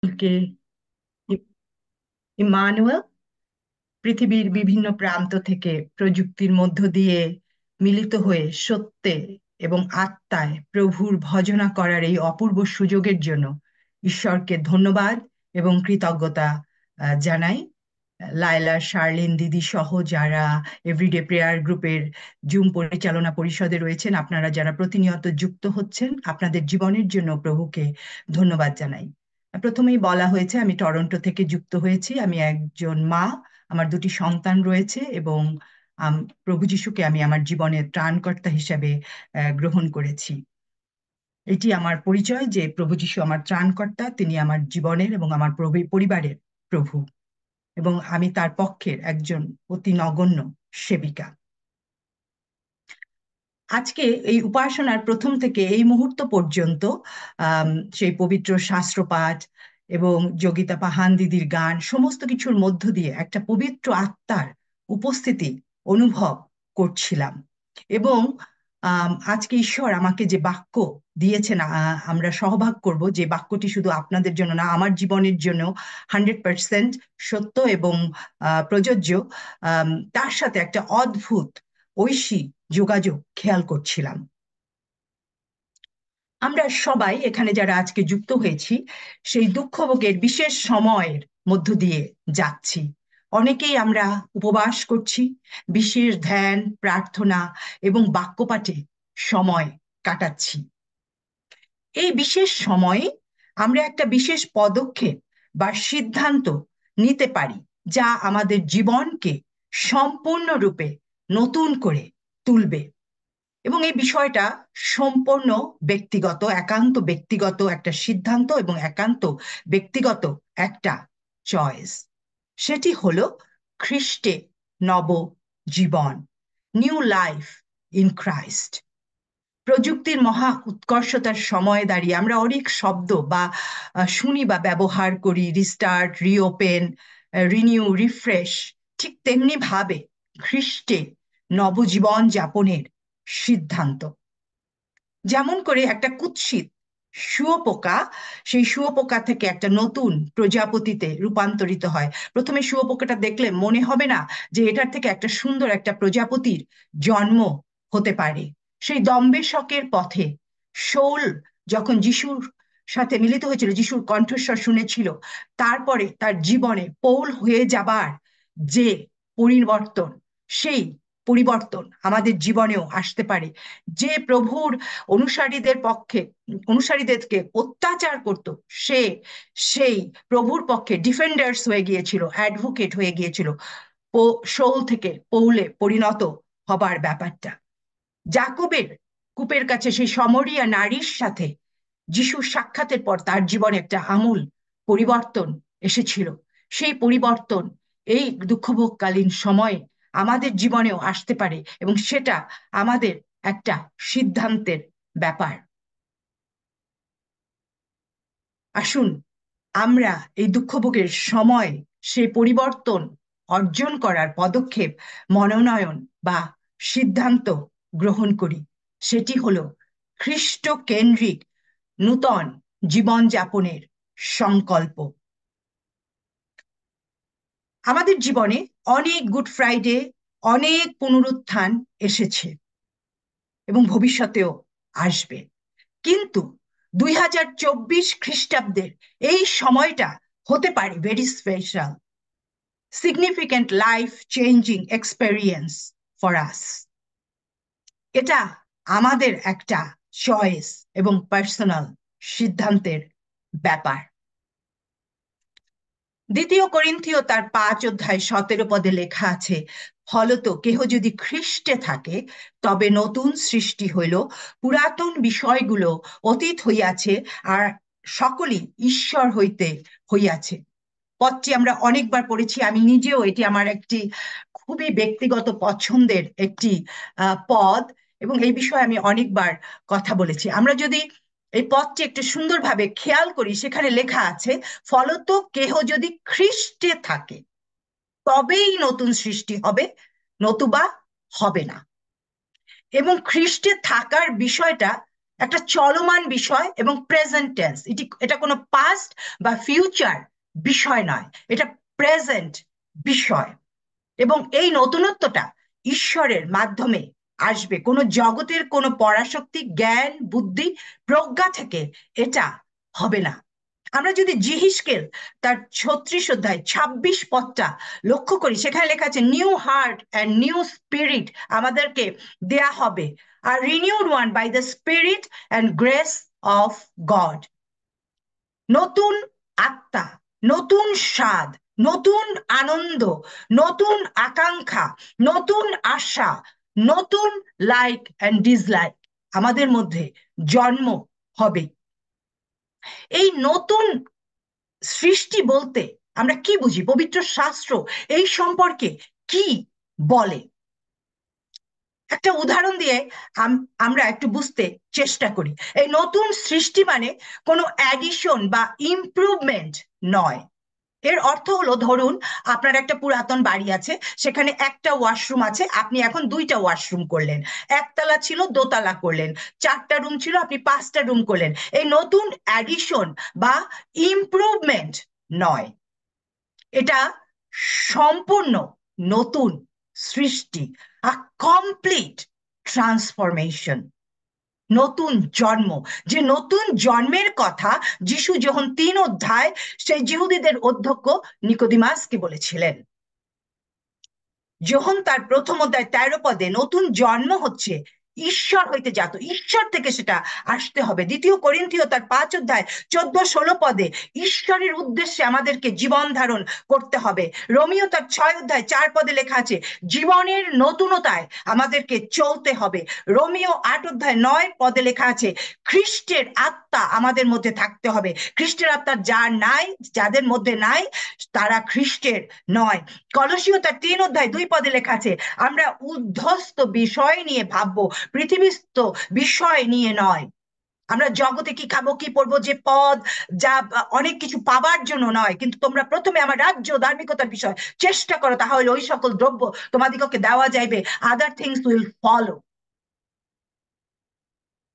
কে Emmanuel পৃথিবীর বিভিন্ন প্রান্ত থেকে প্রযুক্তির মধ্য দিয়ে মিলিত হয়ে সত্যে এবং আত্মায় প্রভুর ভজনা করার এই অপূর্ব সুযোগের জন্য ঈশ্বরকে ধন্যবাদ এবং কৃতজ্ঞতা জানাই। লায়লা, শার্লিন দিদি সহ যারা এভরিডে প্রেয়ার গ্রুপের জুম পরিচালনা পরিষদে রয়েছেন, আপনারা যারা প্রতিনিয়ত যুক্ত হচ্ছেন, আপনাদের জীবনের জন্য প্রভুকে ধন্যবাদ জানাই। প্রথমেই বলা হয়েছে আমি টরন্টো থেকে যুক্ত হয়েছি। আমি একজন মা, আমার দুটি সন্তান রয়েছে এবং প্রভু যিশুকে আমি আমার জীবনের ত্রাণকর্তা হিসেবে গ্রহণ করেছি। এটি আমার পরিচয় যে প্রভু যিশু আমার ত্রাণকর্তা, তিনি আমার জীবনের এবং আমার পরিবারের প্রভু, এবং আমি তার পক্ষের একজন অতি নগণ্য সেবিকা। আজকে এই উপাসনার প্রথম থেকে এই মুহূর্ত পর্যন্ত আম, সেই পবিত্র শাস্ত্রপাঠ এবং যোগিতা পাহান দিদির গান, সমস্ত কিছুর মধ্য দিয়ে একটা পবিত্র আত্মার উপস্থিতি অনুভব করছিলাম। এবং আজকে ঈশ্বর আমাকে যে বাক্য দিয়েছেন, আমরা সহভাগ করব, যে বাক্যটি শুধু আপনাদের জন্য না, আমার জীবনের জন্য 100% সত্য এবং প্রযোজ্য। তার সাথে একটা অদ্ভুত ঐশী যোগাযোগ খেয়াল করছিলাম। আমরা সবাই এখানে যারা আজকে যুক্ত হয়েছি, সেই দুঃখভোগের বিশেষ সময়ের মধ্য দিয়ে যাচ্ছি। অনেকেই আমরা উপবাস করছি, বিশেষ ধ্যান, প্রার্থনা এবং বাক্যপাঠে সময় কাটাচ্ছি। এই বিশেষ সময়ে আমরা একটা বিশেষ পদক্ষেপ বা সিদ্ধান্ত নিতে পারি, যা আমাদের জীবনকে সম্পূর্ণরূপে নতুন করে তুলবে। এবং এই বিষয়টা সম্পূর্ণ ব্যক্তিগত, একান্ত ব্যক্তিগত একটা সিদ্ধান্ত এবং একান্ত ব্যক্তিগত একটা চয়েস। সেটি হলো খ্রিস্টে নব জীবন, নিউ লাইফ ইন ক্রাইস্ট। প্রযুক্তির মহা উৎকর্ষতার সময়ে দাঁড়িয়ে আমরা অনেক শব্দ বা শুনি বা ব্যবহার করি, রিস্টার্ট, রিওপেন, রিনিউ, রিফ্রেশ। ঠিক তেমনি ভাবে খ্রিস্টে নবজীবন যাপনের সিদ্ধান্ত। যেমন করে একটা কুৎসিত শুঁয়োপোকা সেই শুঁয়োপোকা থেকে একটা নতুন প্রজাপতিতে রূপান্তরিত হয়। প্রথমে শুঁয়োপোকাটা দেখলে মনে হবে না যে এটার থেকে একটা সুন্দর একটা প্রজাপতির জন্ম হতে পারে। সেই দম্বেশকের পথে শৌল যখন যিশুর সাথে মিলিত হয়েছিল, যিশুর কণ্ঠস্বর শুনেছিল, তারপরে তার জীবনে পৌল হয়ে যাবার যে পরিবর্তন, সেই পরিবর্তন আমাদের জীবনেও আসতে পারে। যে প্রভুর অনুসারীদের পক্ষে, অনুসারীদেরকে অত্যাচার করত, সে সেই প্রভুর পক্ষে ডিফেন্ডার্স হয়ে গিয়েছিল, অ্যাডভোকেট হয়ে গিয়েছিল। শৌল থেকে পৌলে পরিণত হবার ব্যাপারটা। জাকবের কূপের কাছে সেই সমরিয়া নারীর সাথে যিশুর সাক্ষাতের পর তার জীবনে একটা আমূল পরিবর্তন এসেছিল। সেই পরিবর্তন এই দুঃখভোগকালীন সময়ে আমাদের জীবনেও আসতে পারে, এবং সেটা আমাদের একটা সিদ্ধান্তের ব্যাপার। আসুন আমরা এই দুঃখভোগের সময় সেই পরিবর্তন অর্জন করার পদক্ষেপ, মনোনয়ন বা সিদ্ধান্ত গ্রহণ করি। সেটি হলো খ্রিস্ট কেন্দ্রিক নূতন জীবনযাপনের সংকল্প। আমাদের জীবনে অনেক গুড ফ্রাইডে, অনেক পুনরুত্থান এসেছে এবং ভবিষ্যতেও আসবে। কিন্তু 2024 খ্রিস্টাব্দের এই সময়টা হতে পারে very special, significant life changing experience for us. এটা আমাদের একটা চয়েস এবং পার্সোনাল সিদ্ধান্তের ব্যাপার। দ্বিতীয় করিন্থীয় তার 5 অধ্যায় 17 পদে লেখা আছে, ফলত কেহ যদি খ্রিস্টে থাকে তবে নতুন সৃষ্টি হইল, পুরাতন বিষয়গুলো অতীত হইয়াছে, আর সকলই ঈশ্বর হইতে হইয়াছে। পদটি আমরা অনেকবার পড়েছি, আমি নিজেও, এটি আমার একটি খুবই ব্যক্তিগত পছন্দের একটি পদ, এবং এই বিষয়ে আমি অনেকবার কথা বলেছি। আমরা যদি এই পদটি একটু সুন্দরভাবে খেয়াল করি, সেখানে লেখা আছে, ফলত কেহ যদি খ্রিস্টে থাকে তবেই নতুন সৃষ্টি হবে, নতুবা হবে না। এবং খ্রিস্টে থাকার বিষয়টা একটা চলমান বিষয় এবং প্রেজেন্ট টেন্স। এটা কোনো পাস্ট বা ফিউচার বিষয় নয়, এটা প্রেজেন্ট বিষয়। এবং এই নতুনত্বটা ঈশ্বরের মাধ্যমে আসবে, কোনো জগতের কোনো পরাশক্তি, জ্ঞান, বুদ্ধি, প্রজ্ঞা থেকে এটা হবে না। আমরা যদি জিহিসকেল তার 36 অধ্যায় 26 পদটা লক্ষ্য করি, সেখানে লেখা আছে new heart and new spirit আমাদেরকে দেয়া হবে, আর renewed one by the spirit and grace of God. নতুন আত্মা, নতুন স্বাদ, নতুন আনন্দ, নতুন আকাঙ্ক্ষা, নতুন আশা, নতুন লাইক অ্যান্ড ডিসলাইক আমাদের মধ্যে জন্ম হবে। এই নতুন সৃষ্টি বলতে আমরা কি বুঝি? পবিত্র শাস্ত্র এই সম্পর্কে কি বলে? একটা উদাহরণ দিয়ে আমরা একটু বুঝতে চেষ্টা করি। এই নতুন সৃষ্টি মানে কোনো অ্যাডিশন বা ইমপ্রুভমেন্ট নয়। এর অর্থ হলো, ধরুন আপনার একটা পুরাতন বাড়ি আছে, সেখানে একটা ওয়াশরুম আছে, আপনি এখন দুইটা ওয়াশরুম করলেন। একতলা ছিল, দোতলা করলেন। চারটা রুম ছিল, আপনি পাঁচটা রুম করলেন। এই নতুন অ্যাডিশন বা ইমপ্রুভমেন্ট নয়, এটা সম্পূর্ণ নতুন সৃষ্টি, আ কমপ্লিট ট্রান্সফরমেশন, নতুন জন্ম। যে নতুন জন্মের কথা যিশু যখন 3 অধ্যায় সেই জিহুদীদের অধ্যক্ষ নিকোদিমাসকে বলেছিলেন, যখন তার 1ম অধ্যায় 13 পদে নতুন জন্ম হচ্ছে ঈশ্বর হইতে জাত, ঈশ্বর থেকে সেটা আসতে হবে। 2 করিন্থীয় তার 5 অধ্যায় 14-16 পদে ঈশ্বরের উদ্দেশ্যে আমাদেরকে জীবন ধারণ করতে হবে। রোমিও তার 6 অধ্যায় 4 পদে লেখা আছে জীবনের নতুনতায় আমাদেরকে চলতে হবে। রোমিও 8 অধ্যায় 9 পদে লেখা আছে খ্রিস্টের আত্মা আমাদের মধ্যে থাকতে হবে। খ্রিস্টের আত্মা যাদের মধ্যে নাই, তারা খ্রিস্টের নয়। কলসীয় তার 3 অধ্যায় 2 পদে লেখা আছে আমরা উদ্ধস্ত বিষয় নিয়ে ভাববো, পৃথিবীস্থ বিষয় নিয়ে নয়। আমরা জগতে কি খাবো, কি পড়বো, যে পদ, যা অনেক কিছু পাবার জন্য নয়, কিন্তু তোমরা প্রথমে আমার রাজ্য ধার্মিকতার বিষয় চেষ্টা করো, তাহলে ওই সকল দ্রব্য তোমাদিগকে দেওয়া যাইবে। Other things will follow.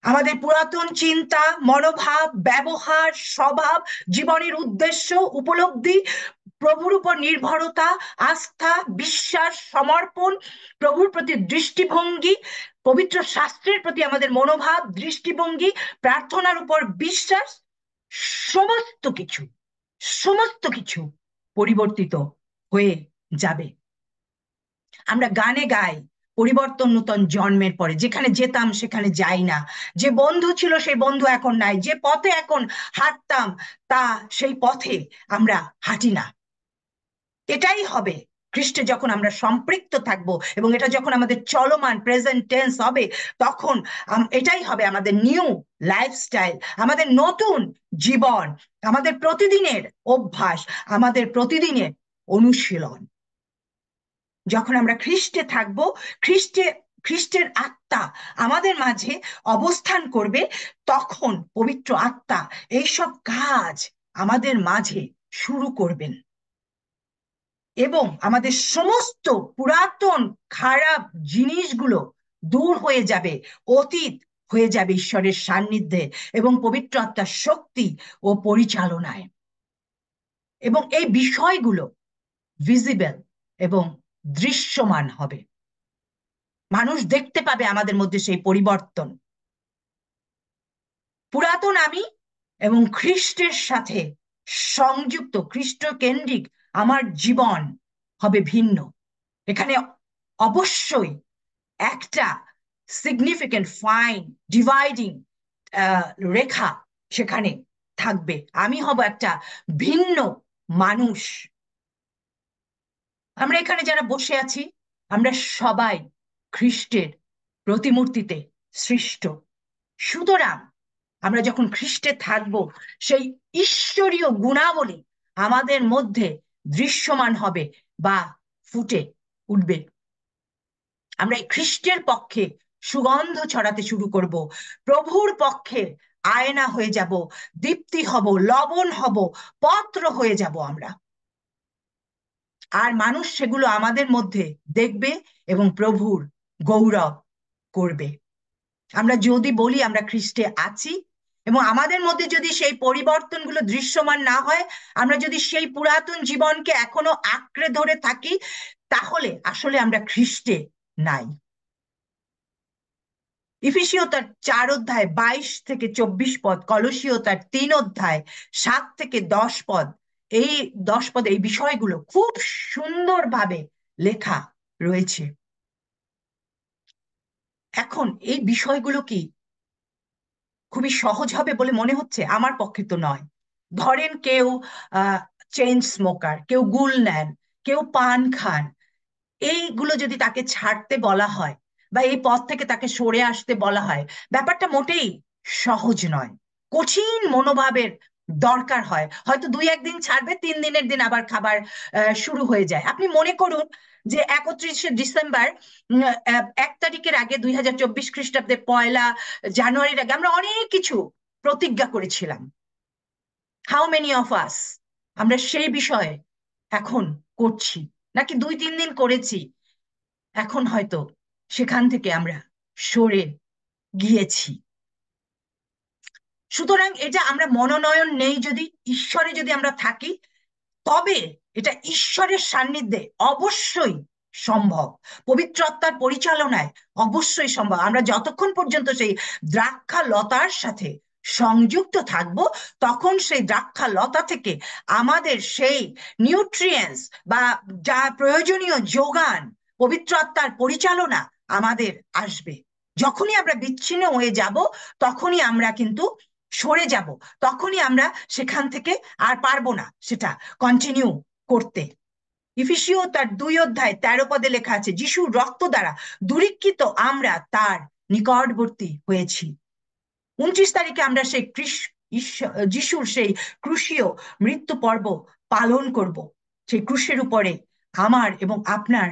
আমাদের পুরাতন চিন্তা, মনোভাব, ব্যবহার, স্বভাব, জীবনের উদ্দেশ্য, উপলব্ধি, প্রভুর উপর নির্ভরতা, আস্থা, বিশ্বাস, সমর্পণ, প্রভুর প্রতি দৃষ্টিভঙ্গি, পবিত্র শাস্ত্রের প্রতি আমাদের মনোভাব, দৃষ্টিভঙ্গি, প্রার্থনার উপর বিশ্বাস, সমস্ত কিছু সমস্ত কিছু পরিবর্তিত হয়ে যাবে। আমরা গানে গাই পরিবর্তন নূতন জন্মের পরে, যেখানে যেতাম সেখানে যাই না, যে বন্ধু ছিল সেই বন্ধু এখন নাই, যে পথে এখন হাঁটতাম তা সেই পথে আমরা হাঁটি না। এটাই হবে খ্রিস্টে যখন আমরা সম্পৃক্ত থাকব, এবং এটা যখন আমাদের চলমান প্রেজেন্ট টেন্স হবে, তখন এটাই হবে আমাদের নিউ লাইফস্টাইল, আমাদের নতুন জীবন, আমাদের প্রতিদিনের অভ্যাস, আমাদের প্রতিদিনের অনুশীলন। যখন আমরা খ্রিস্টে থাকব, খ্রিস্টের আত্মা আমাদের মাঝে অবস্থান করবে, তখন পবিত্র আত্মা এইসব কাজ আমাদের মাঝে শুরু করবেন, এবং আমাদের সমস্ত পুরাতন খারাপ জিনিসগুলো দূর হয়ে যাবে, অতীত হয়ে যাবে ঈশ্বরের সান্নিধ্যে এবং পবিত্র আত্মার শক্তি ও পরিচালনায়। এবং এই বিষয়গুলো ভিজিবল এবং দৃশ্যমান হবে। মানুষ দেখতে পাবে আমাদের মধ্যে সেই পরিবর্তন। পুরাতন আমি এবং খ্রিস্টের সাথে সংযুক্ত, খ্রিস্ট কেন্দ্রিক আমার জীবন হবে ভিন্ন। এখানে অবশ্যই একটা সিগনিফিকেন্ট ফাইন ডিভাইডিং রেখা সেখানে থাকবে। আমি হব একটা ভিন্ন মানুষ। আমরা এখানে যারা বসে আছি, আমরা সবাই খ্রিস্টের প্রতিমূর্তিতে সৃষ্ট। সুতরাং আমরা যখন খ্রিস্টে থাকব, সেই ঈশ্বরীয় গুণাবলী আমাদের মধ্যে দৃশ্যমান হবে বা ফুটে উঠবে। আমরা এই খ্রিস্টের পক্ষে সুগন্ধ ছড়াতে শুরু করব, প্রভুর পক্ষে আয়না হয়ে যাব, দীপ্তি হব, লবণ হব, পত্র হয়ে যাব আমরা। আর মানুষ সেগুলো আমাদের মধ্যে দেখবে এবং প্রভুর গৌরব করবে। আমরা যদি বলি আমরা খ্রিস্টে আছি, এবং আমাদের মধ্যে যদি সেই পরিবর্তনগুলো দৃশ্যমান না হয়, আমরা যদি সেই পুরাতন জীবনকে এখনো আঁকড়ে ধরে থাকি, তাহলে আসলে আমরা খ্রিস্টে নাই। ইফিসীয় তার 4 অধ্যায় 22 থেকে 24 পদ, কলসীয় তার 3 অধ্যায় 7 থেকে 10 পদ, এই 10 পদ এই বিষয়গুলো খুব সুন্দরভাবে লেখা রয়েছে। এখন এই বিষয়গুলো কি খুবই সহজ হবে বলে মনে হচ্ছে? আমার পক্ষে তো নয়। ধরেন কেউ চেইন স্মোকার, কেউ গুল নেন, কেউ পান খান, এইগুলো যদি তাকে ছাড়তে বলা হয় বা এই পথ থেকে তাকে সরে আসতে বলা হয়, ব্যাপারটা মোটেই সহজ নয়। কঠিন মনোভাবের দরকার হয়। হয়তো 2-1 দিন ছাড়বে, 3 দিনের দিন আবার খাবার শুরু হয়ে যায়। আপনি মনে করুন যে 31শে ডিসেম্বর, 1 তারিখের আগে, 2024 খ্রিস্টাব্দে 1লা জানুয়ারির আগে আমরা অনেক কিছু প্রতিজ্ঞা করেছিলাম। হাউ মেনি অফ আস আমরা সেই বিষয়ে এখন করছি? নাকি 2-3 দিন করেছি, এখন হয়তো সেখান থেকে আমরা সরে গিয়েছি? সুতরাং এটা আমরা মনোনয়ন নেই যদি, ঈশ্বরে যদি আমরা থাকি, তবে এটা ঈশ্বরের সান্নিধ্যে অবশ্যই সম্ভব, পবিত্র আত্মার পরিচালনায় অবশ্যই সম্ভব। আমরা যতক্ষণ পর্যন্ত সেই দ্রাক্ষা লতার সাথে সংযুক্ত থাকব, তখন সেই দ্রাক্ষা লতা থেকে আমাদের সেই নিউট্রিয়েন্টস বা যা প্রয়োজনীয় যোগান, পবিত্র আত্মার পরিচালনা আমাদের আসবে। যখনই আমরা বিচ্ছিন্ন হয়ে যাব, তখনই আমরা কিন্তু সরে যাব, তখনই আমরা সেখান থেকে আর পারবো না সেটা কন্টিনিউ করতে। ইফিসীয় তার 2 অধ্যায় 13 পদে লেখা আছে, যিশুর রক্ত দ্বারা দূরীকৃত আমরা তার নিকটবর্তী হয়েছি। 29 তারিখে আমরা সেই যিশুর সেই ক্রুশীয় মৃত্যু পর্ব পালন করব। সেই ক্রুশের উপরে আমার এবং আপনার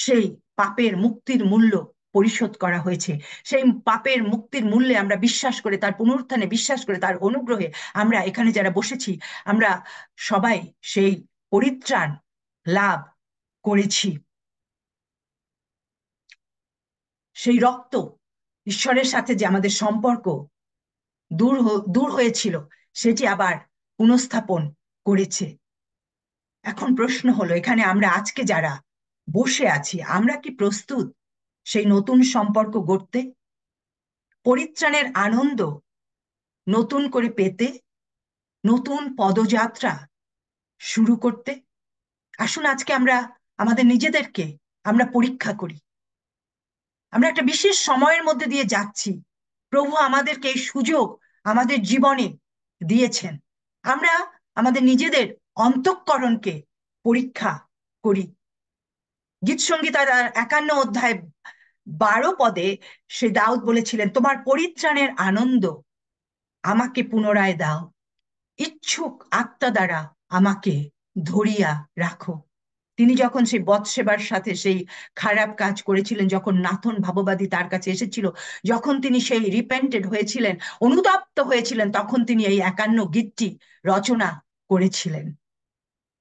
সেই পাপের মুক্তির মূল্য পরিশোধ করা হয়েছে। সেই পাপের মুক্তির মূল্যে আমরা বিশ্বাস করে, তার পুনরুত্থানে বিশ্বাস করে, তার অনুগ্রহে আমরা এখানে যারা বসেছি, আমরা সবাই সেই পরিত্রাণ লাভ করেছি। সেই রক্ত ঈশ্বরের সাথে যে আমাদের সম্পর্ক দূর হয়েছিল, সেটি আবার পুনঃস্থাপন করেছে। এখন প্রশ্ন হলো, এখানে আমরা আজকে যারা বসে আছি, আমরা কি প্রস্তুত সেই নতুন সম্পর্ক গড়তে, পরিত্রাণের আনন্দ নতুন করে পেতে, নতুন পদযাত্রা শুরু করতে? আসুন আজকে আমরা আমাদের নিজেদেরকে আমরা পরীক্ষা করি। আমরা একটা বিশেষ সময়ের মধ্যে দিয়ে যাচ্ছি। প্রভু আমাদেরকে এই সুযোগ আমাদের জীবনে দিয়েছেন। আমরা আমাদের নিজেদের অন্তঃকরণকে পরীক্ষা করি। গীতসংগীতার 51 অধ্যায় 12 পদে সে দাউদ বলেছিলেন, তোমার পরিত্রাণের আনন্দ আমাকে পুনরায় দাও, ইচ্ছুক আত্মা দ্বারা আমাকে ধরিয়া রাখো। তিনি যখন সেই বৎসেবার সাথে সেই খারাপ কাজ করেছিলেন, যখন নাথন ভাববাদী তার কাছে এসেছিল, যখন তিনি সেই রিপেন্টেড হয়েছিলেন, অনুতপ্ত হয়েছিলেন, তখন তিনি এই 51 গীতটি রচনা করেছিলেন।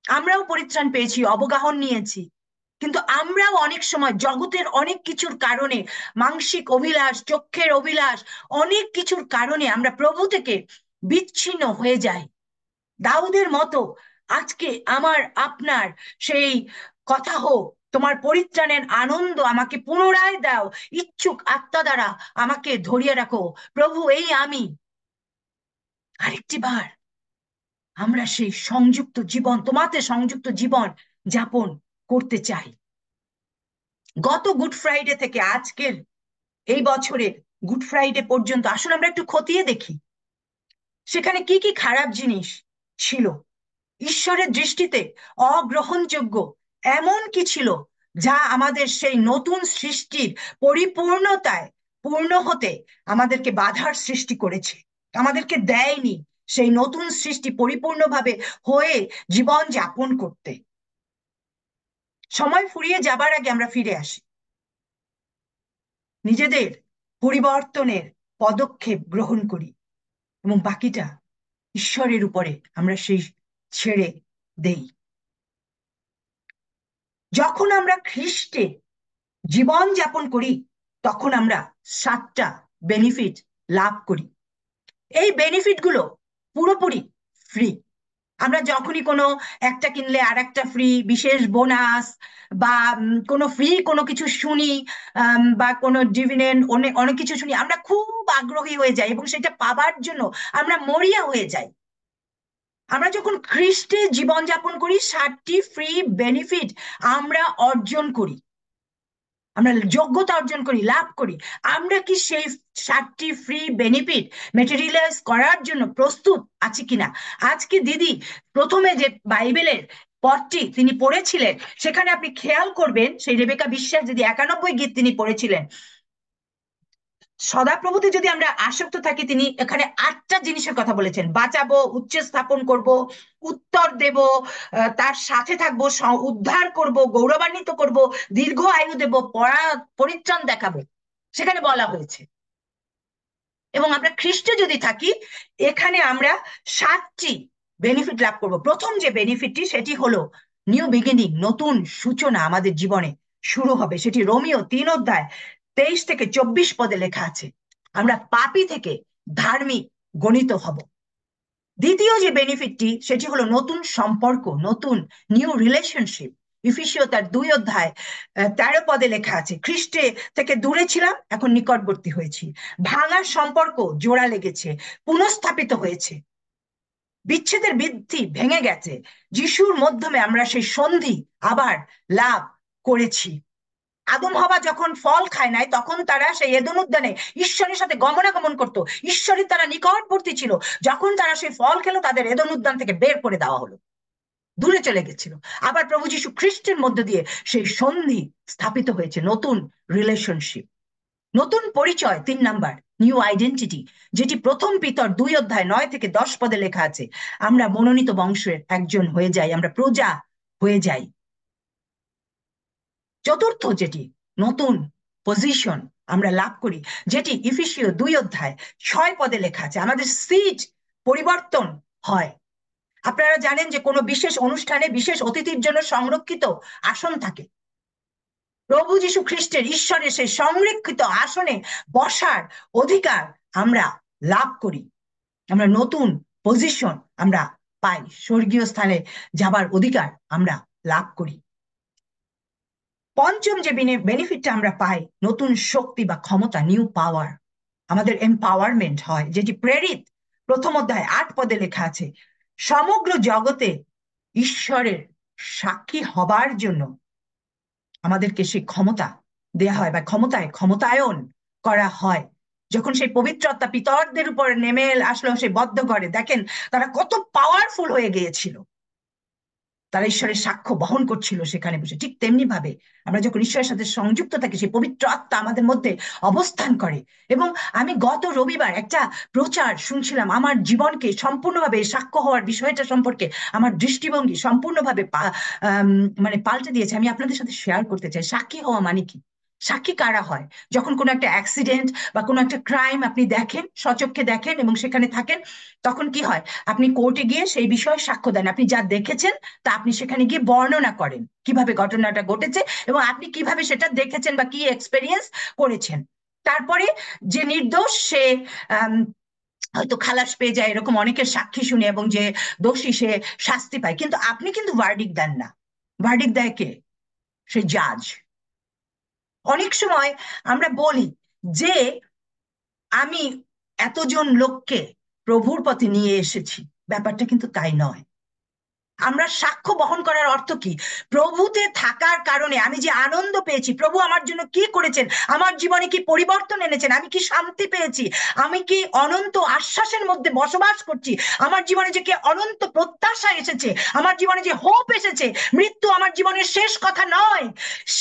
আমরাও পরিত্রাণ পেয়েছি, অবগাহন নিয়েছি, কিন্তু আমরাও অনেক সময় জগতের অনেক কিছুর কারণে, মানসিক অভিলাষ, চক্ষের অভিলাষ, অনেক কিছুর কারণে আমরা প্রভু থেকে বিচ্ছিন্ন হয়ে যাই। দাউদের মতো আজকে আমার আপনার সেই কথা হোক, তোমার পরিত্রাণের আনন্দ আমাকে পুনরায় দাও, ইচ্ছুক আত্মা দ্বারা আমাকে ধরিয়ে রাখো। প্রভু, এই আমি আরেকটি বার আমরা সেই সংযুক্ত জীবন, তোমাতে সংযুক্ত জীবন যাপন করতে চাই। গত গুড ফ্রাইডে থেকে আজকের এই বছরের গুড ফ্রাইডে পর্যন্ত আসলে আমরা একটু খতিয়ে দেখি, সেখানে কি কি খারাপ জিনিস ছিল, ঈশ্বরের দৃষ্টিতে অগ্রহণযোগ্য এমন কি ছিল, যা আমাদের সেই নতুন সৃষ্টির পরিপূর্ণতায় পূর্ণ হতে আমাদেরকে বাধার সৃষ্টি করেছে, আমাদেরকে দেয়নি সেই নতুন সৃষ্টি পরিপূর্ণভাবে হয়ে জীবন যাপন করতে। সময় ফুরিয়ে যাবার আগে আমরা ফিরে আসি, নিজেদের পরিবর্তনের পদক্ষেপ গ্রহণ করি, এবং বাকিটা ঈশ্বরের উপরে আমরা সেই ছেড়ে দেই। যখন আমরা খ্রিস্টে জীবন যাপন করি, তখন আমরা 7টা বেনিফিট লাভ করি। এই বেনিফিট গুলো পুরোপুরি ফ্রি। আমরা যখনই কোনো একটা কিনলে আর একটা ফ্রি, বিশেষ বোনাস বা কোনো ফ্রি কোনো কিছু শুনি, বা কোনো ডিভিডেন্ড অনেক অনেক কিছু শুনি, আমরা খুব আগ্রহী হয়ে যাই এবং সেটা পাবার জন্য আমরা মরিয়া হয়ে যাই। আমরা যখন খ্রিস্টে জীবনযাপন করি, 7টি ফ্রি বেনিফিট আমরা অর্জন করি, আমরা যোগ্যতা অর্জন করি, লাভ করি। আমরা কি সেই 7টি ফ্রি বেনিফিট মেটেরিয়ালাইজ করার জন্য প্রস্তুত আছি কিনা? আজকে দিদি প্রথমে যে বাইবেলের পদটি তিনি পড়েছিলেন, সেখানে আপনি খেয়াল করবেন, সেই রেবেকা বিশ্বাস যদি 91 গীত তিনি পড়েছিলেন, সদাপ্রভুতে যদি আমরা আসক্ত থাকি, তিনি এখানে 8টা জিনিসের কথা বলেছেন: বাঁচাবো, উচ্চ স্থাপন করব, উত্তর দেব, তার সাথে থাকবো, উদ্ধার করব, গৌরবান্বিত করব, দীর্ঘ আয়ু দেব, পরিত্রাণ দেখাবো, সেখানে বলা হয়েছে। এবং আমরা খ্রিস্টে যদি থাকি, এখানে আমরা 7টি বেনিফিট লাভ করব। প্রথম যে বেনিফিটটি, সেটি হলো নিউ বিগিনিং, নতুন সূচনা আমাদের জীবনে শুরু হবে। সেটি রোমিও 3 অধ্যায় 23 থেকে 24 পদে লেখা আছে। আমরা পাপী থেকে ধার্মিক গণিত হব। দ্বিতীয় যে বেনিফিটটি, সেটি হলো নতুন সম্পর্ক, নতুন নিউ রিলেশনশিপ। ইফিসীয় তার 2 অধ্যায় 13 পদে লেখা আছে, খ্রিস্টে থেকে দূরে ছিলাম, এখন নিকটবর্তী হয়েছি। ভাঙা সম্পর্ক জোড়া লেগেছে, পুনঃস্থাপিত হয়েছে, বিচ্ছেদের বৃদ্ধি ভেঙে গেছে। যিশুর মাধ্যমে আমরা সেই সন্ধি আবার লাভ করেছি। আদম হাওয়া যখন ফল খায় নাই, তখন তারা সেই এদেন উদ্যানে ঈশ্বরের সাথে গমনাগমন করতো, ঈশ্বরের তারা নিকটবর্তী ছিল। যখন তারা সেই ফল খেলো, তাদের এদেন উদ্যান থেকে বের করে দেওয়া হলো, দূরে চলে গেছিল। আবার প্রভু যীশু খ্রিস্টের মধ্য দিয়ে সেই সন্ধি স্থাপিত হয়েছে, নতুন রিলেশনশিপ, নতুন পরিচয়। 3 নাম্বার, নিউ আইডেন্টিটি, যেটি প্রথম পিতর 2 অধ্যায় 9 থেকে 10 পদে লেখা আছে। আমরা মনোনীত বংশের একজন হয়ে যাই, আমরা প্রজা হয়ে যাই। চতুর্থ যেটি, নতুন পজিশন আমরা লাভ করি, যেটি ইফিসীয় 2 অধ্যায় 6 পদে লেখা আছে। আমাদের সিট পরিবর্তন হয়। আপনারা জানেন যে কোনো বিশেষ অনুষ্ঠানে বিশেষ অতিথির জন্য সংরক্ষিত আসন থাকে। প্রভু যীশু খ্রিস্টের, ঈশ্বরের সেই সংরক্ষিত আসনে বসার অধিকার আমরা লাভ করি। আমরা নতুন পজিশন আমরা পাই, স্বর্গীয় স্থানে যাবার অধিকার আমরা লাভ করি। পঞ্চম যে বেনিফিটটা আমরা পাই, নতুন শক্তি বা ক্ষমতা, নিউ পাওয়ার। আমাদের এম্পাওয়ারমেন্ট হয়, যেটি প্রেরিত 1 অধ্যায় 8 পদে লেখা আছে। সমগ্র জগতে ঈশ্বরের সাক্ষী হবার জন্য আমাদেরকে সেই ক্ষমতা দেয়া হয়, বা ক্ষমতায়ন করা হয়। যখন সেই পবিত্র আত্মা পিতরদের উপর নেমে আসলো সেই বদ্ধ ঘরে, দেখেন তারা কত পাওয়ারফুল হয়ে গিয়েছিল। তারা ঈশ্বরের সাক্ষ্য বহন করছিল সেখানে বসে। ঠিক তেমনি ভাবে আমরা যখন ঈশ্বরের সাথে সংযুক্ত থাকি, সেই পবিত্র আত্মা আমাদের মধ্যে অবস্থান করে। এবং আমি গত রবিবার একটা প্রচার শুনছিলাম, আমার জীবনকে সম্পূর্ণভাবে, সাক্ষ্য হওয়ার বিষয়টা সম্পর্কে আমার দৃষ্টিভঙ্গি সম্পূর্ণভাবে মানে পাল্টে দিয়েছে। আমি আপনাদের সাথে শেয়ার করতে চাই, সাক্ষী হওয়া মানে কি। সাক্ষী কারা হয়? যখন কোনো একটা অ্যাক্সিডেন্ট বা কোনো একটা ক্রাইম আপনি দেখেন, সচক্ষে দেখেন এবং সেখানে থাকেন, তখন কি হয়? আপনি কোর্টে গিয়ে সেই বিষয়ে সাক্ষ্য দেন। আপনি যা দেখেছেন তা আপনি সেখানে গিয়ে বর্ণনা করেন, কিভাবে ঘটনাটা ঘটেছে এবং আপনি কিভাবে সেটা দেখেছেন বা কি এক্সপেরিয়েন্স করেছেন। তারপরে যে নির্দোষ, সে আহ হয়তো খালাস পেয়ে যায়, এরকম অনেকের সাক্ষী শুনে, এবং যে দোষী সে শাস্তি পায়। কিন্তু আপনি কিন্তু ভার্ডিক্ট দেন না। ভার্ডিক্ট দেয় কে? সে জাজ। অনেক সময় আমরা বলি যে আমি এতজন লোককে প্রভুর পথে নিয়ে এসেছি, ব্যাপারটা কিন্তু তাই নয়। আমরা সাক্ষ্য বহন করার অর্থ কি? প্রভুতে থাকার কারণে আমি যে আনন্দ পেয়েছি, প্রভু আমার জন্য কি করেছেন, আমার জীবনে কি পরিবর্তন এনেছেন, আমি কি শান্তি পেয়েছি, আমি কি অনন্ত আশ্বাসের মধ্যে বসবাস করছি, আমার জীবনে যে কি অনন্ত প্রত্যাশা এসেছে, আমার জীবনে যে হোপ এসেছে, মৃত্যু আমার জীবনের শেষ কথা নয়,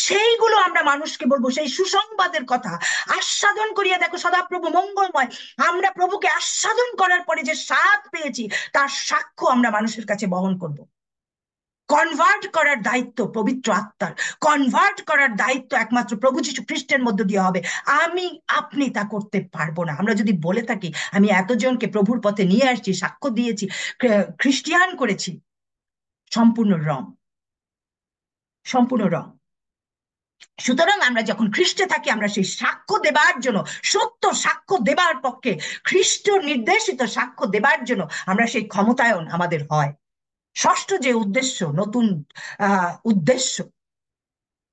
সেইগুলো আমরা মানুষকে বলবো, সেই সুসংবাদের কথা। আস্বাদন করিয়া দেখো সদাপ্রভু মঙ্গলময়। আমরা প্রভুকে আস্বাদন করার পরে যে স্বাদ পেয়েছি, তার সাক্ষ্য আমরা মানুষের কাছে বহন করব। কনভার্ট করার দায়িত্ব পবিত্র আত্মার, কনভার্ট করার দায়িত্ব একমাত্র প্রভু যীশু খ্রিস্টের মধ্য দিয়ে হবে। আমি আপনি তা করতে পারবো না। আমরা যদি বলে থাকি আমি এতজনকে প্রভুর পথে নিয়ে আসছি, সাক্ষ্য দিয়েছি, খ্রিস্টিয়ান করেছি, সম্পূর্ণ রং, সম্পূর্ণ রং। সুতরাং আমরা যখন খ্রিস্টে থাকি, আমরা সেই সাক্ষ্য দেবার জন্য, সত্য সাক্ষ্য দেবার পক্ষে, খ্রিস্ট নির্দেশিত সাক্ষ্য দেবার জন্য আমরা সেই ক্ষমতায়ন আমাদের হয়। ষষ্ঠ যে উদ্দেশ্য, নতুন উদ্দেশ্য,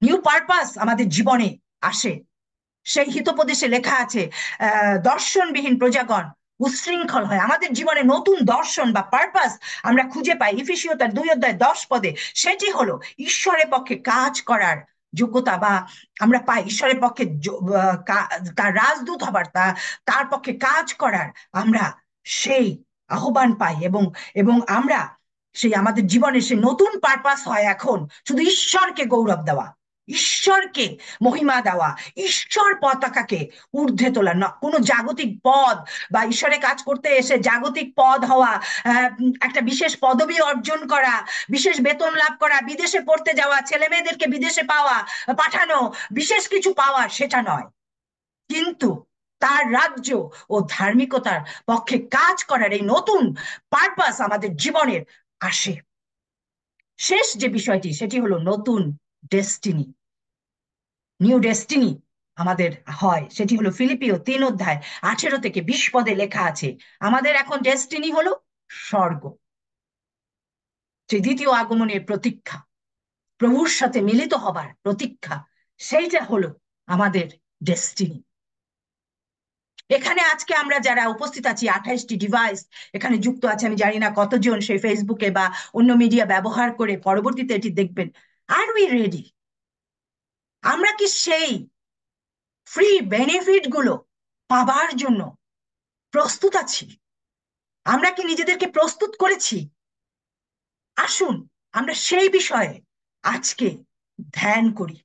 নিউ পারপাস আমাদের জীবনে আসে, সেই হিতোপদেশে লেখা আছে, দর্শনবিহীন প্রজাগণ উচ্ছৃঙ্খল হয়। আমাদের জীবনে নতুন দর্শন বা পারপাস আমরা খুঁজে পাই ইফিসীয় তার 2:10 সেটি হলো ঈশ্বরের পক্ষে কাজ করার যোগ্যতা, বা আমরা পাই ঈশ্বরের পক্ষে তার রাজদূত হবার, তার পক্ষে কাজ করার আমরা সেই আহ্বান পাই, এবং এবং আমরা সেই আমাদের জীবনে সেই নতুন পারপাস হয় এখন শুধু ঈশ্বরকে গৌরব দেওয়া, ঈশ্বরকে মহিমা দেওয়া, ঈশ্বর পতাকাকে ঊর্ধ্বে তোলা, না কোনো জাগতিক পদ বা ঈশ্বরে কাজ করতে এসে জাগতিক পদ হওয়া, একটা বিশেষ পদবি অর্জন করা, বিশেষ বেতন লাভ করা, বিদেশে পড়তে যাওয়া, ছেলে মেয়েদেরকে বিদেশে পাঠানো, বিশেষ কিছু পাওয়া, সেটা নয়। কিন্তু তার রাজ্য ও ধার্মিকতার পক্ষে কাজ করার এই নতুন পারপাস আমাদের জীবনের আসে। শেষ যে বিষয়টি সেটি হলো নতুন ডেস্টিনি, নিউ ডেস্টিনি আমাদের হয়, সেটি হলো ফিলিপিও 3:18-20 লেখা আছে, আমাদের এখন ডেস্টিনি হলো স্বর্গ, যে দ্বিতীয় আগমনের প্রতীক্ষা, প্রভুর সাথে মিলিত হবার প্রতীক্ষা, সেইটা হলো আমাদের ডেস্টিনি। এখানে আজকে আমরা যারা উপস্থিত আছি, 28টি ডিভাইস এখানে যুক্ত আছে, আমি জানি না কতজন সেই ফেসবুকে বা অন্য মিডিয়া ব্যবহার করে পরবর্তীতে এটি দেখবেন। আর উই রেডি? আমরা কি সেই ফ্রি বেনিফিট গুলো পাবার জন্য প্রস্তুত আছি? আমরা কি নিজেদেরকে প্রস্তুত করেছি? আসুন আমরা সেই বিষয়ে আজকে ধ্যান করি।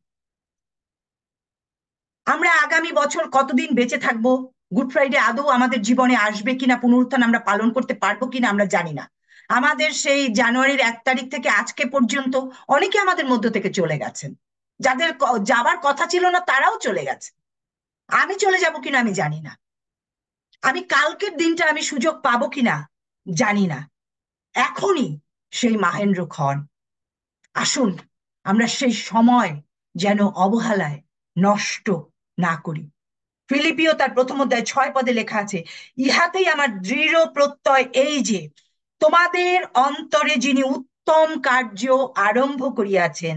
আমরা আগামী বছর কতদিন বেঁচে থাকবো, গুড ফ্রাইডে আদৌ আমাদের জীবনে আসবে কিনা, পুনরুত্থান আমরা পালন করতে পারবো কিনা আমরা জানি না। আমাদের সেই জানুয়ারির 1 তারিখ থেকে আজকে পর্যন্ত অনেকে আমাদের মধ্য থেকে চলে গেছেন, যাদের যাবার কথা ছিল না তারাও চলে গেছে। আমি চলে যাব কিনা আমি জানি না, আমি কালকের দিনটা আমি সুযোগ পাবো কিনা জানি না। এখনই সেই মাহেন্দ্র খন, আসুন আমরা সেই সময় যেন অবহেলায় নষ্ট না করি। ফিলিপিও তার 1 অধ্যায় 6 লেখা আছে, ইহাতেই আমার দৃঢ় প্রত্যয় এই যে তোমাদের অন্তরে যিনি উত্তম কার্য আরম্ভ করিয়াছেন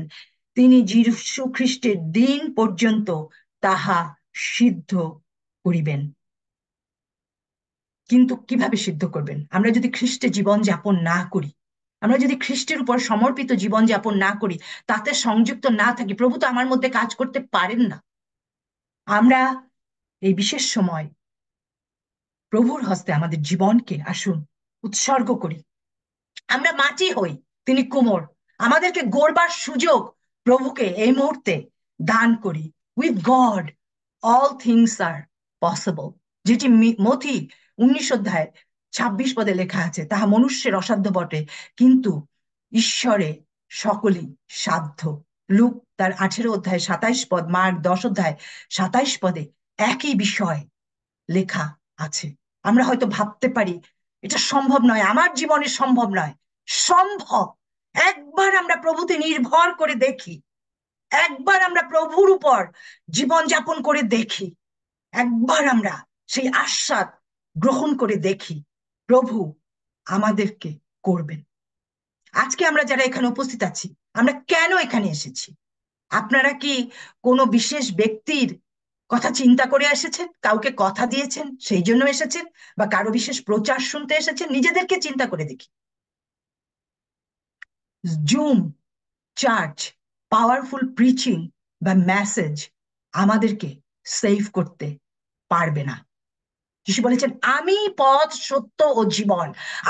তিনি যীশু খ্রিস্টের দিন পর্যন্ত তাহা সিদ্ধ করিবেন। কিন্তু কিভাবে সিদ্ধ করবেন? আমরা যদি খ্রিস্টে জীবন যাপন না করি, আমরা যদি খ্রিস্টের উপর সমর্পিত জীবন যাপন না করি, তাতে সংযুক্ত না থাকি, প্রভু তো আমার মধ্যে কাজ করতে পারেন না। আমরা এই বিশেষ সময় প্রভুর হস্তে আমাদের জীবনকে আসুন উৎসর্গ করি। আমরা মাটি হই, তিনি কুমোর, আমাদেরকে গড়বার সুযোগ প্রভুকে এই মুহূর্তে দান করি। With God all things are possible, যেটি মথি 19 অধ্যায় 26 লেখা আছে, তাহা মনুষ্যের অসাধ্য বটে কিন্তু ঈশ্বরে সকলই সাধ্য। লুক তার 18 অধ্যায় 27, মার্ক 10 অধ্যায় 27 একই বিষয় লেখা আছে। আমরা হয়তো ভাবতে পারি এটা সম্ভব নয়, আমার জীবনে সম্ভব নয়। সম্ভব। একবার আমরা প্রভুতে নির্ভর করে দেখি, একবার আমরা প্রভুর উপর জীবন যাপন করে দেখি, একবার আমরা সেই আস্বাদ গ্রহণ করে দেখি, প্রভু আমাদেরকে করবেন। আজকে আমরা যারা এখানে উপস্থিত আছি, আমরা কেন এখানে এসেছি? আপনারা কি কোনো বিশেষ ব্যক্তির কথা চিন্তা করে এসেছেন, কাউকে কথা দিয়েছেন সেই জন্য এসেছেন, বা কারো বিশেষ প্রচার শুনতে এসেছেন? নিজেদেরকে চিন্তা করে দেখি। জুম, চার্চ, পাওয়ারফুল প্রিচিং বা মেসেজ আমাদেরকে সেভ করতে পারবে না। যিশু বলেছেন, আমি পথ সত্য ও জীবন,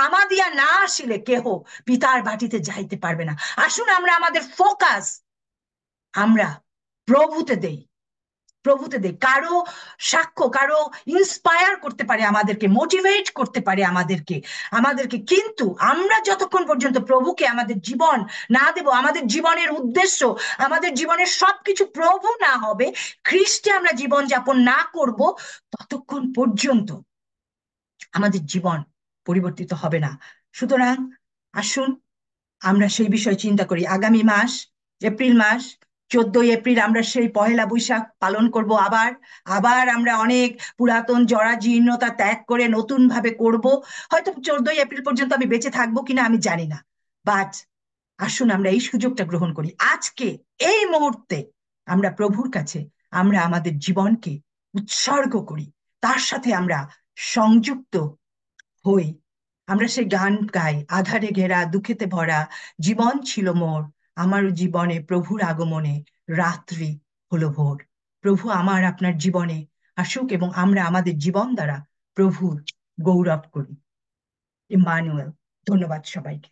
আমা দিয়া না আসিলে কেহ পিতার বাটিতে যাইতে পারবে না। আসুন আমরা আমাদের ফোকাস আমরা প্রভুতে দেই, প্রভুতে দেই। কারো সাক্ষ্য, কারো ইন্সপায়ার করতে পারে আমাদেরকে, মোটিভেট করতে পারে আমাদেরকে আমাদেরকে কিন্তু আমরা যতক্ষণ পর্যন্ত প্রভুকে আমাদের জীবন না দেব, আমাদের জীবনের উদ্দেশ্য, আমাদের জীবনের সবকিছু প্রভু না হবে, খ্রিস্টে আমরা জীবন যাপন না করব, ততক্ষণ পর্যন্ত আমাদের জীবন পরিবর্তিত হবে না। সুতরাং আসুন আমরা সেই বিষয়ে চিন্তা করি। আগামী মাস, এপ্রিল মাস, 14ই এপ্রিল আমরা সেই পহেলা বৈশাখ পালন করব আবার। আবার আমরা অনেক পুরাতন জরা জীর্ণতা ত্যাগ করে নতুন ভাবে করব। হয়তো 14ই এপ্রিল পর্যন্ত আমি বেঁচে থাকবো কিনা আমি জানি না, বাট আসুন আমরা এই সুযোগটা গ্রহণ করি আজকে, এই মুহূর্তে। আমরা প্রভুর কাছে আমরা আমাদের জীবনকে উৎসর্গ করি, তার সাথে আমরা সংযুক্ত হই। আমরা সে গান গাই, আধারে ঘেরা দুঃখেতে ভরা জীবন ছিল মোর, আমার জীবনে প্রভুর আগমনে রাত্রি হলো ভোর। প্রভু আমার আপনার জীবনে আসুক এবং আমরা আমাদের জীবন দ্বারা প্রভুর গৌরব করি। ইম্মানুয়েল। ধন্যবাদ সবাইকে।